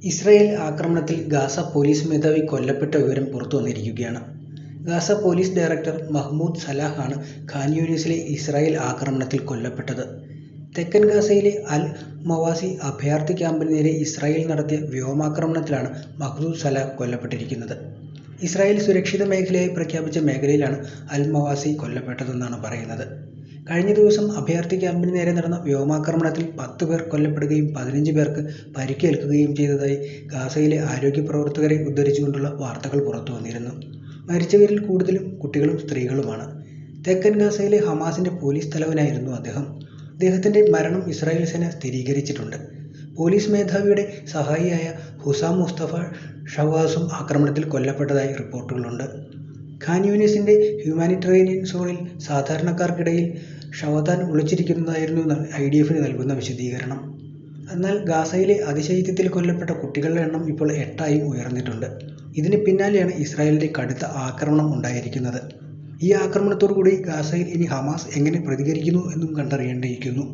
Israel ആക്രമണത്തിൽ Gaza police മേധാവി കൊല്ലപ്പെട്ട വിവരം പുറത്തുവന്നിരിക്കുകയാണ്. Gaza police director Mahmoud Salah ആണ് ഖാൻ യൂനിസിലെ ഇസ്രായേൽ ആക്രമണത്തിൽ കൊല്ലപ്പെട്ടത്. തെക്കൻ ഗാസയിലെ അൽ മവാസി അഭയാർത്ഥി ക്യാമ്പിന് നേരെ ഇസ്രായേൽ നടത്തിയ വ്യോമാക്രമണത്തിലാണ് മഹ്മൂദ് സലാഹ് കൊല്ലപ്പെട്ടിരിക്കുന്നത്. ഇസ്രായേൽ സുരക്ഷിത മേഖലയായി പ്രഖ്യാപിച്ച മേഖലയിലാണ് അൽ മവാസി കൊല്ലപ്പെട്ടതെന്നാണ് പറയുന്നത്. കഴിഞ്ഞ ദിവസം അഭയാർത്ഥി ക്യാമ്പിന് നേരെ നടന്ന വ്യോമാക്രമണത്തിൽ 10 പേർ കൊല്ലപ്പെടുകയും 15 പേർക്ക് പരിക്കേൽക്കുകയും ചെയ്തതായി ഗാസയിലെ ആരോഗ്യ പ്രവർത്തകരെ ഉദ്ധരിച്ചുകൊണ്ടുള്ള വാർത്തകൾ പുറത്തുവന്നിരുന്നു. മരിച്ചവരിൽ കൂടുതലും കുട്ടികളും സ്ത്രീകളുമാണ്. തെക്കൻ ഗാസയിലെ ഹമാസിന്റെ പോലീസ് തലവനായിരുന്നു അദ്ദേഹം. അദ്ദേഹത്തിന്റെ മരണം ഇസ്രായേൽ സേന സ്ഥിരീകരിച്ചിട്ടുണ്ട്. പോലീസ് മേധാവിയുടെ സഹായിയായ ഹുസാം മുസ്തഫ ഷവാസും ആക്രമണത്തിൽ കൊല്ലപ്പെട്ടതായി റിപ്പോർട്ടുകളുണ്ട്. ഖാൻ യൂനിസിന്റെ ഹ്യൂമാനിറ്റേറിയൻ സോണിൽ സാധാരണക്കാർക്കിടയിൽ ഷവദാൻ ഒളിച്ചിരിക്കുന്നതായിരുന്നു IDF നൽകുന്ന വിശദീകരണം. എന്നാൽ ഗാസയിലെ അതിശൈത്യത്തിൽ കൊല്ലപ്പെട്ട കുട്ടികളുടെ എണ്ണം ഇപ്പോൾ 8 ഉയർന്നിട്ടുണ്ട്. ഇതിന് പിന്നാലെയാണ് ഇസ്രായേലിന്റെ കടുത്ത ആക്രമണം ഉണ്ടായിരിക്കുന്നത്. ഈ ആക്രമണത്തോടുകൂടി ഗാസയിൽ ഇനി ഹമാസ് എങ്ങനെ പ്രതികരിക്കുന്നു എന്നും കണ്ടറിയേണ്ടിയിരിക്കുന്നു.